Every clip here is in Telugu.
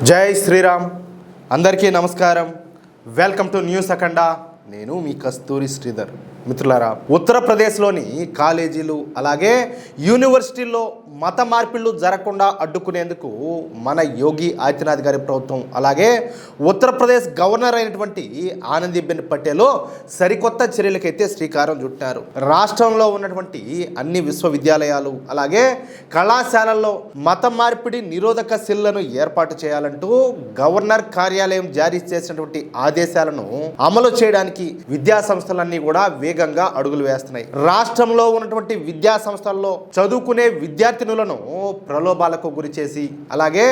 జై శ్రీరామ్. అందరికీ నమస్కారం. వెల్కమ్ టు న్యూస్ అఖండ. నేను మీ కస్తూరి శ్రీధర్. మిత్రులారా, ఉత్తరప్రదేశ్లోని కాలేజీలు అలాగే యూనివర్సిటీల్లో మత మార్పిళ్లు జరగకుండా అడ్డుకునేందుకు మన యోగి ఆదిత్యనాథ్ గారి ప్రభుత్వం అలాగే ఉత్తరప్రదేశ్ గవర్నర్ అయినటువంటి ఆనందీబెన్ పటేల్ సరికొత్త చర్యలకైతే శ్రీకారం చుట్టారు. రాష్ట్రంలో ఉన్నటువంటి అన్ని విశ్వవిద్యాలయాలు అలాగే కళాశాలల్లో మత మార్పిడి నిరోధక సెల్లను ఏర్పాటు చేయాలంటూ గవర్నర్ కార్యాలయం జారీ చేసినటువంటి ఆదేశాలను అమలు చేయడానికి విద్యా సంస్థలన్నీ కూడా వేగంగా అడుగులు వేస్తున్నాయి. రాష్ట్రంలో ఉన్నటువంటి విద్యా సంస్థల్లో చదువుకునే విద్యార్థినులను ప్రలోభాలకు గురి చేసి అలాగే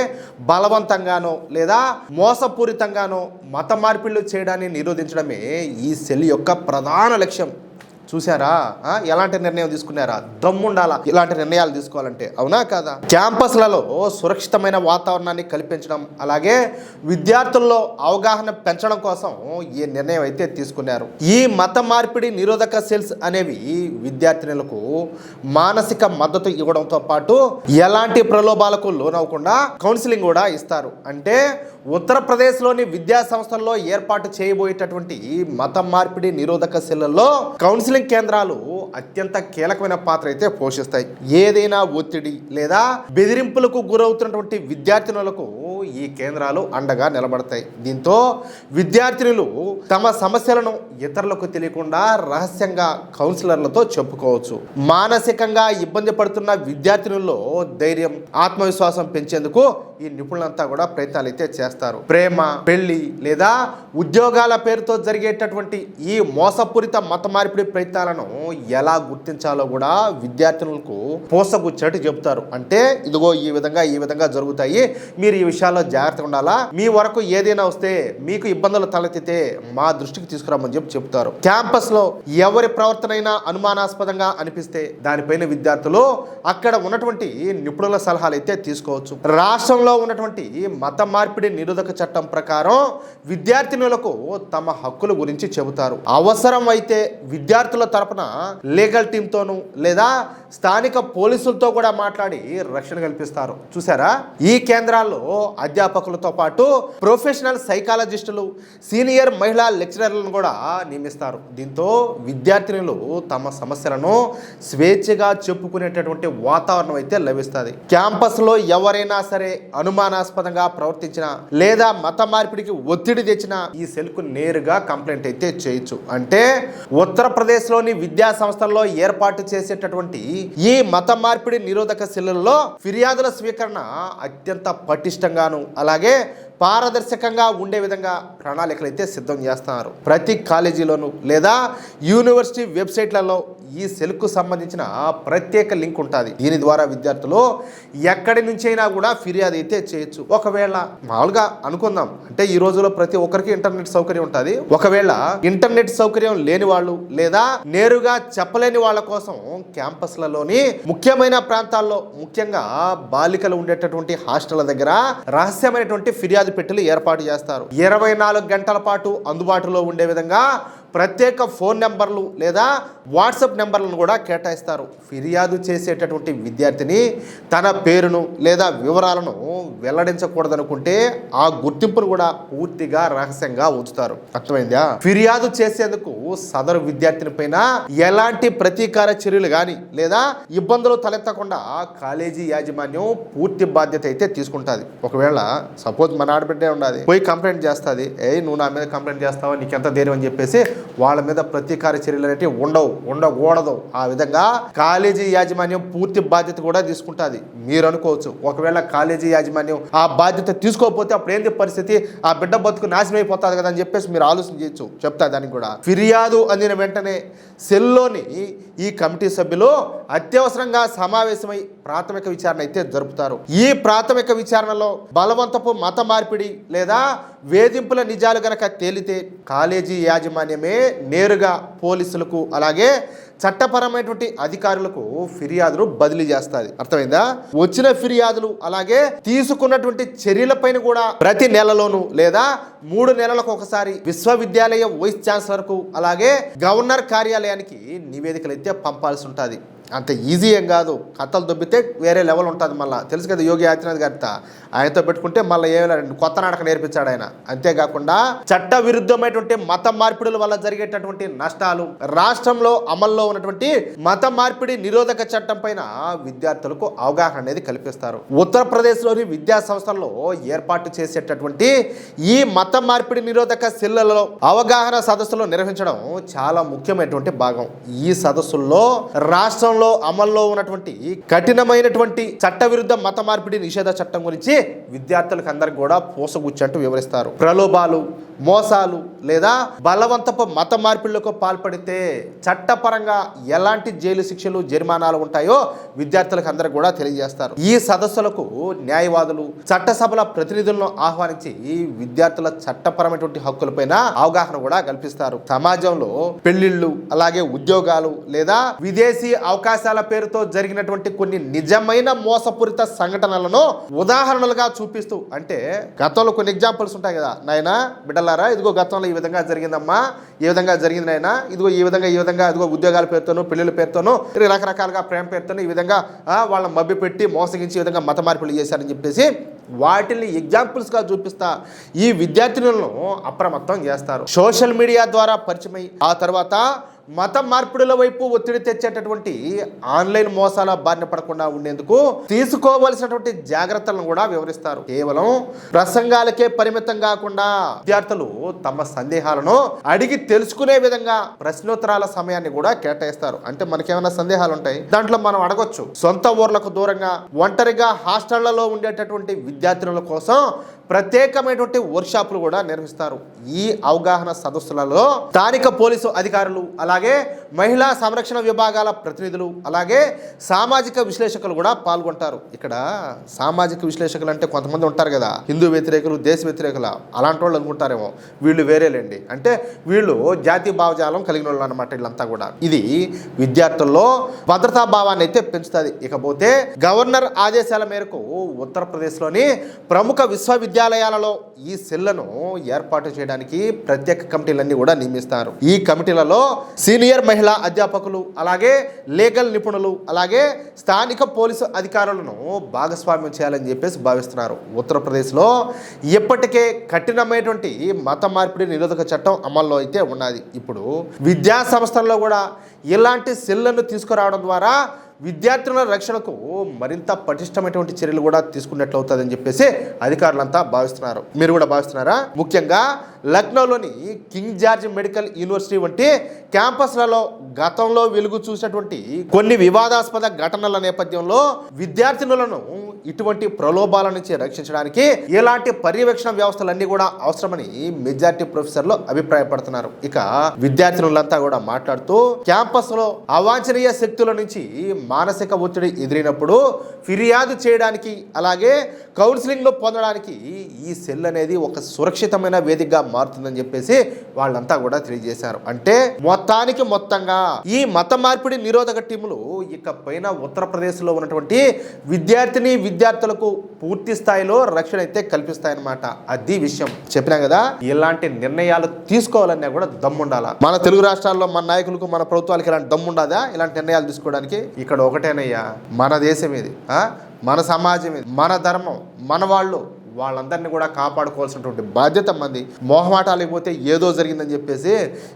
బలవంతంగానో లేదా మోసపూరితంగానో మత మార్పిళ్లు చేయడాన్ని నిరోధించడమే ఈ సెల్ యొక్క ప్రధాన లక్ష్యం. చూసారా ఎలాంటి నిర్ణయం తీసుకున్నారా? దమ్ముండాలా ఇలాంటి నిర్ణయాలు తీసుకోవాలంటే, అవునా కాదా? క్యాంపస్లలో సురక్షితమైన వాతావరణాన్ని కల్పించడం అలాగే విద్యార్థుల్లో అవగాహన పెంచడం కోసం ఈ నిర్ణయం అయితే తీసుకున్నారు. ఈ మత మార్పిడి నిరోధక సెల్స్ అనేవి విద్యార్థినులకు మానసిక మద్దతు ఇవ్వడంతో పాటు ఎలాంటి ప్రలోభాలకు లోనవ్వకుండా కౌన్సిలింగ్ కూడా ఇస్తారు. అంటే ఉత్తరప్రదేశ్లోని విద్యా సంస్థల్లో ఏర్పాటు చేయబోయేటటువంటి మత మార్పిడి నిరోధక సెల్లలో కౌన్సిలింగ్ కేంద్రాలు అత్యంత కీలకమైన పాత్ర అయితే పోషిస్తాయి. ఏదైనా ఒత్తిడి లేదా బెదిరింపులకు గురవుతున్నటువంటి విద్యార్థినులకు ఈ కేంద్రాలు అండగా నిలబడతాయి. దీంతో విద్యార్థినులు తమ సమస్యలను ఇతరులకు తెలియకుండా రహస్యంగా కౌన్సిలర్లతో చెప్పుకోవచ్చు. మానసికంగా ఇబ్బంది పడుతున్న విద్యార్థినుల్లో ధైర్యం, ఆత్మవిశ్వాసం పెంచేందుకు ఈ నిపుణులంతా కూడా ప్రయత్నాలు అయితే చేస్తారు. ప్రేమ, పెళ్లి లేదా ఉద్యోగాల పేరుతో జరిగేటటువంటి ఈ మోసపూరిత మత మార్పిడి ప్రయత్నాలను ఎలా గుర్తించాలో కూడా విద్యార్థినులకు పోసగుచ్చేట్టు చెబుతారు. అంటే ఇదిగో ఈ విధంగా జరుగుతాయి, మీరు ఈ విషయాల్లో జాగ్రత్తగా ఉండాలా, మీ వరకు ఏదైనా వస్తే మీకు ఇబ్బందులు తలెత్తితే మా దృష్టికి తీసుకురామని చెప్తారు. క్యాంపస్ లో ఎవరి ప్రవర్తనైనా అనుమానాస్పదంగా అనిపిస్తే దానిపైన విద్యార్థులు అక్కడ ఉన్నటువంటి నిపుణుల సలహాలు అయితే తీసుకోవచ్చు. రాష్ట్రంలో ఉన్నటువంటి మత మార్పిడి నిరోధక చట్టం ప్రకారం విద్యార్థినులకు తమ హక్కుల గురించి చెబుతారు. అవసరం అయితే విద్యార్థుల తరపున లీగల్ టీంతోనూ లేదా స్థానిక పోలీసులతో కూడా మాట్లాడి రక్షణ కల్పిస్తారు. చూసారా, ఈ కేంద్రాల్లో అధ్యాపకులతో పాటు ప్రొఫెషనల్ సైకాలజిస్టులు, సీనియర్ మహిళా లెక్చరర్లను కూడా నియమిస్తారు. దీంతో విద్యార్థినులు తమ సమస్యలను స్వేచ్ఛగా చెప్పుకునేటటువంటి వాతావరణం అయితే లభిస్తుంది. క్యాంపస్లో ఎవరైనా సరే అనుమానాస్పదంగా ప్రవర్తించినా లేదా మత మార్పిడికి ఒత్తిడి తెచ్చినా ఈ సెల్కు నేరుగా కంప్లైంట్ అయితే చేయొచ్చు. అంటే ఉత్తరప్రదేశ్లోని విద్యా సంస్థల్లో ఏర్పాటు చేసేటటువంటి ఈ మత మార్పిడి నిరోధక సెల్లుల్లో ఫిర్యాదుల స్వీకరణ అత్యంత పటిష్టంగాను అలాగే పారదర్శకంగా ఉండే విధంగా ప్రణాళికలు అయితే సిద్ధం చేస్తున్నారు. ప్రతి కాలేజీలోనూ లేదా యూనివర్సిటీ వెబ్సైట్లలో ఈ సెల్కు సంబంధించిన ప్రత్యేక లింక్ ఉంటుంది. దీని ద్వారా విద్యార్థులు ఎక్కడి నుంచైనా కూడా ఫిర్యాదు అయితే చేయొచ్చు. ఒకవేళ మామూలుగా అనుకుందాం, అంటే ఈ రోజులో ప్రతి ఒక్కరికి ఇంటర్నెట్ సౌకర్యం ఉంటుంది. ఒకవేళ ఇంటర్నెట్ సౌకర్యం లేని వాళ్ళు లేదా నేరుగా చెప్పలేని వాళ్ళ కోసం క్యాంపస్లలోని ముఖ్యమైన ప్రాంతాల్లో, ముఖ్యంగా బాలికలు ఉండేటటువంటి హాస్టళ్ల దగ్గర రహస్యమైనటువంటి ఫిర్యాదు పెట్టెలు ఏర్పాటు చేస్తారు. 24 గంటల పాటు అందుబాటులో ఉండే విధంగా ప్రత్యేక ఫోన్ నెంబర్లు లేదా వాట్సాప్ నెంబర్లను కూడా కేటాయిస్తారు. ఫిర్యాదు చేసేటటువంటి విద్యార్థిని తన పేరును లేదా వివరాలను వెల్లడించకూడదనుకుంటే ఆ గుర్తింపును కూడా పూర్తిగా రహస్యంగా ఉంచుతారు. అర్థమైందా? ఫిర్యాదు చేసేందుకు సదరు విద్యార్థిని పైన ఎలాంటి ప్రతీకార చర్యలు కానీ లేదా ఇబ్బందులు తలెత్తకుండా కాలేజీ యాజమాన్యం పూర్తి బాధ్యత అయితే తీసుకుంటుంది. ఒకవేళ సపోజ్ మన ఆడబిడ్డే ఉండాలి, పోయి కంప్లైంట్ చేస్తుంది, నువ్వు నా మీద కంప్లైంట్ చేస్తావా, నీకెంత ధైర్యం అని చెప్పేసి వాళ్ళ మీద ప్రతీకార చర్యలు అనేవి ఉండకూడదు. ఆ విధంగా కాలేజీ యాజమాన్యం పూర్తి బాధ్యత కూడా తీసుకుంటుంది. మీరు అనుకోవచ్చు, ఒకవేళ కాలేజీ యాజమాన్యం ఆ బాధ్యత తీసుకోకపోతే అప్పుడు ఏంటి పరిస్థితి, ఆ బిడ్డ బతుకు నాశనం అయిపోతుంది కదా అని చెప్పేసి మీరు ఆలోచన చేయొచ్చు. చెప్తా దానికి కూడా. ఫిర్యాదు అందిన వెంటనే సెల్లోని ఈ కమిటీ సభ్యులు అత్యవసరంగా సమావేశమై ప్రాథమిక విచారణ అయితే జరుపుతారు. ఈ ప్రాథమిక విచారణలో బలవంతపు మత మార్పిడి లేదా వేధింపుల నిజాలు గనక తేలితే కాలేజీ యాజమాన్యమే నేరుగా పోలీసులకు అలాగే చట్టపరమైనటువంటి అధికారులకు ఫిర్యాదులు బదిలీ చేస్తుంది. అర్థమైందా? వచ్చిన ఫిర్యాదులు అలాగే తీసుకున్నటువంటి చర్యలపైన కూడా ప్రతి నెలలోనూ లేదా 3 నెలలకు ఒకసారి విశ్వవిద్యాలయ వైస్ ఛాన్సలర్ కు అలాగే గవర్నర్ కార్యాలయానికి నివేదికలు అయితే పంపాల్సి ఉంటుంది. అంత ఈజీ ఏం కాదు. కథలు దొబ్బితే వేరే లెవెల్ ఉంటుంది. మళ్ళీ తెలుసు కదా యోగి ఆదిత్యనాథ్ గారితో ఆయనతో పెట్టుకుంటే మళ్ళీ ఏమైనా కొత్త నాటక నేర్పించాడు ఆయన. అంతేకాకుండా చట్ట విరుద్ధమైనటువంటి మత మార్పిడుల వల్ల జరిగేటటువంటి నష్టాలు, రాష్ట్రంలో అమల్లో ఉన్నటువంటి మత మార్పిడి నిరోధక చట్టం పైన విద్యార్థులకు అవగాహన అనేది కల్పిస్తారు. ఉత్తరప్రదేశ్లోని విద్యా సంస్థల్లో ఏర్పాటు చేసేటటువంటి ఈ మత మార్పిడి నిరోధక సెల్లలో అవగాహన సదస్సులు నిర్వహించడం చాలా ముఖ్యమైనటువంటి భాగం. ఈ సదస్సుల్లో రాష్ట్రంలో అమల్లో ఉన్నటువంటి కఠినమైనటువంటి చట్టవిరుద్ధ మత మార్పిడి నిషేధ చట్టం గురించి విద్యార్థులకు అందరికి కూడా పూసగుచ్చంటూ వివరిస్తారు. ప్రలోభాలు, మోసాలు లేదా బలవంతపు మత మార్పిడులకు పాల్పడితే చట్టపరంగా ఎలాంటి జైలు శిక్షలు, జరిమానాలు ఉంటాయో విద్యార్థులకు అందరికి కూడా తెలియజేస్తారు. ఈ సదస్సులకు న్యాయవాదులు, చట్టసభల ప్రతినిధులను ఆహ్వానించి విద్యార్థుల చట్టపరమైనటువంటి హక్కులపైన అవగాహన కూడా కల్పిస్తారు. సమాజంలో పెళ్లిళ్ళు అలాగే ఉద్యోగాలు లేదా విదేశీ అవకాశాల పేరుతో జరిగినటువంటి కొన్ని నిజమైన మోసపూరిత సంఘటనలను ఉదాహరణలుగా చూపిస్తూ, అంటే గతంలో కొన్ని ఎగ్జాంపుల్స్ ఉంటాయి కదా, నాయనా బిడ్డలారా ఇదిగో గతంలో ఈ విధంగా జరిగిందమ్మా, ఈ విధంగా జరిగింది నాయనా, ఇదిగో ఈ విధంగా ఇదిగో ఉద్యోగాల పేరుతోనూ పెళ్లిళ్ళ పేరుతోనూ రకరకాలుగా ప్రేమ పేరుతోనూ ఈ విధంగా వాళ్ళని మభ్య పెట్టి మోసగించి ఈ విధంగా మత మార్పులు చేశారని చెప్పేసి వాటిని ఎగ్జాంపుల్స్గా చూపిస్తా ఈ విద్యార్థినులను అప్రమత్తం చేస్తారు. సోషల్ మీడియా ద్వారా పరిచయమై ఆ తర్వాత మత మార్పిడుల వైపు ఒత్తిడి తెచ్చేటటువంటి ఆన్లైన్ మోసాల బారిన పడకుండా ఉండేందుకు తీసుకోవలసినటువంటి జాగ్రత్తలను కూడా వివరిస్తారు. కేవలం ప్రసంగాలకే పరిమితం కాకుండా విద్యార్థులు తమ సందేహాలను అడిగి తెలుసుకునే విధంగా ప్రశ్నోత్తరాల సమయాన్ని కూడా కేటాయిస్తారు. అంటే మనకేమైనా సందేహాలు ఉంటాయి, దాంట్లో మనం అడగొచ్చు. సొంత ఊర్లకు దూరంగా ఒంటరిగా హాస్టళ్లలో ఉండేటటువంటి విద్యార్థుల కోసం ప్రత్యేకమైనటువంటి వర్క్షాపులు కూడా నిర్వహిస్తారు. ఈ అవగాహన సదస్సులలో స్థానిక పోలీసు అధికారులు అలాగే మహిళా సంరక్షణ విభాగాల ప్రతినిధులు అలాగే సామాజిక విశ్లేషకులు కూడా పాల్గొంటారు. ఇక్కడ సామాజిక విశ్లేషకులు అంటే కొంతమంది ఉంటారు కదా, హిందూ వ్యతిరేకులు, దేశ వ్యతిరేకులు, అలాంటి వాళ్ళు అనుకుంటారేమో. వీళ్ళు వేరేలేండి, అంటే వీళ్ళు జాతీయ భావజాలం కలిగిన వాళ్ళు అనమాట. వీళ్ళంతా కూడా ఇది విద్యార్థుల్లో భద్రతా భావాన్ని అయితే పెంచుతుంది. ఇకపోతే గవర్నర్ ఆదేశాల మేరకు ఉత్తరప్రదేశ్లోని ప్రముఖ విశ్వవిద్యాలయాలలో ఈ సెల్లను ఏర్పాటు చేయడానికి ప్రత్యేక కమిటీలన్నీ కూడా నియమిస్తారు. ఈ కమిటీలలో సీనియర్ మహిళా అధ్యాపకులు అలాగే లీగల్ నిపుణులు అలాగే స్థానిక పోలీసు అధికారులను భాగస్వామ్యం చేయాలని చెప్పేసి భావిస్తున్నారు. ఉత్తరప్రదేశ్లో ఇప్పటికే కఠినమైనటువంటి మత మార్పిడి నిరోధక చట్టం అమల్లో అయితే ఉన్నది. ఇప్పుడు విద్యా సంస్థల్లో కూడా ఇలాంటి సెల్లను తీసుకురావడం ద్వారా విద్యార్థుల రక్షణకు మరింత పటిష్టమైనటువంటి చర్యలు కూడా తీసుకున్నట్లు అవుతుందని చెప్పేసి అధికారులంతా భావిస్తున్నారు. మీరు కూడా భావిస్తున్నారా? ముఖ్యంగా లక్నోలోని కింగ్ జార్జ్ మెడికల్ యూనివర్సిటీ వంటి క్యాంపస్లలో గతంలో వెలుగు చూసినటువంటి కొన్ని వివాదాస్పద ఘటనల నేపథ్యంలో విద్యార్థినులను ఇటువంటి ప్రలోభాల నుంచి రక్షించడానికి ఇలాంటి పర్యవేక్షణ వ్యవస్థలన్నీ కూడా అవసరమని మెజారిటీ ప్రొఫెసర్లు అభిప్రాయపడుతున్నారు. ఇక విద్యార్థినులంతా కూడా మాట్లాడుతూ క్యాంపస్లో అవాంఛనీయ శక్తుల నుంచి మానసిక ఒత్తిడి ఎదురైనప్పుడు ఫిర్యాదు చేయడానికి అలాగే కౌన్సిలింగ్లో పొందడానికి ఈ సెల్ అనేది ఒక సురక్షితమైన వేదికగా మారుతుందని చెప్పేసి వాళ్ళంతా కూడా తెలియజేశారు. అంటే మొత్తంగా ఈ మత మార్పిడి నిరోధక టీములు ఇకపైన ఉత్తరప్రదేశ్లో ఉన్నటువంటి విద్యార్థులకు పూర్తి స్థాయిలో రక్షణ అయితే కల్పిస్తాయన్నమాట. అది విషయం చెప్పినా కదా, ఇలాంటి నిర్ణయాలు తీసుకోవాలన్నా కూడా దమ్ముండాలా. మన తెలుగు రాష్ట్రాల్లో మన నాయకులకు, మన ప్రభుత్వాలకి ఇలాంటి దమ్ముండదా ఇలాంటి నిర్ణయాలు తీసుకోవడానికి? ఇక్కడ ఒకటేనయ్యా, మన దేశం ఇది, మన సమాజం ఇది, మన ధర్మం, మన వాళ్ళందరినీ కూడా కాపాడుకోవాల్సినటువంటి బాధ్యత మంది. మొహమాటాలకు పోతే ఏదో జరిగిందని చెప్పేసి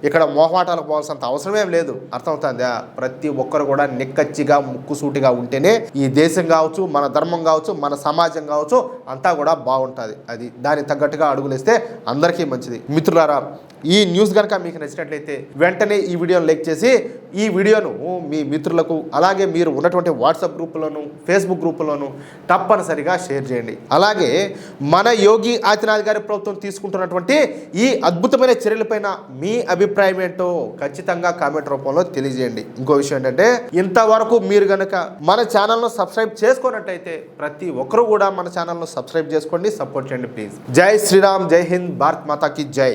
ఇక్కడ మొహమాటాలకు పోవాల్సినంత అవసరమేం లేదు. అర్థమవుతుందా? ప్రతి ఒక్కరు కూడా నిక్కచ్చిగా ముక్కుసూటిగా ఉంటేనే ఈ దేశం కావచ్చు, మన ధర్మం కావచ్చు, మన సమాజం కావచ్చు అంతా కూడా బాగుంటుంది. అది దానికి తగ్గట్టుగా అడుగులేస్తే అందరికీ మంచిది. మిత్రులారా, ఈ న్యూస్ కనుక మీకు నచ్చినట్లయితే వెంటనే ఈ వీడియోను లైక్ చేసి ఈ వీడియోను మీ మిత్రులకు అలాగే మీరు ఉన్నటువంటి వాట్సాప్ గ్రూపులోను, ఫేస్బుక్ గ్రూపులోను తప్పనిసరిగా షేర్ చేయండి. అలాగే మన యోగి ఆదిత్యనాథ్ గారి ప్రభుత్వం తీసుకుంటున్నటువంటి ఈ అద్భుతమైన చర్యలపైన మీ అభిప్రాయం ఏంటో ఖచ్చితంగా కామెంట్ రూపంలో తెలియజేయండి. ఇంకో విషయం ఏంటంటే, ఇంతవరకు మీరు కనుక మన ఛానల్ను సబ్స్క్రైబ్ చేసుకున్నట్టయితే ప్రతి ఒక్కరూ కూడా మన ఛానల్ను సబ్స్క్రైబ్ చేసుకోండి, సపోర్ట్ చేయండి ప్లీజ్. జై శ్రీరామ్, జై హింద్, భారత్ మాతాకి జై.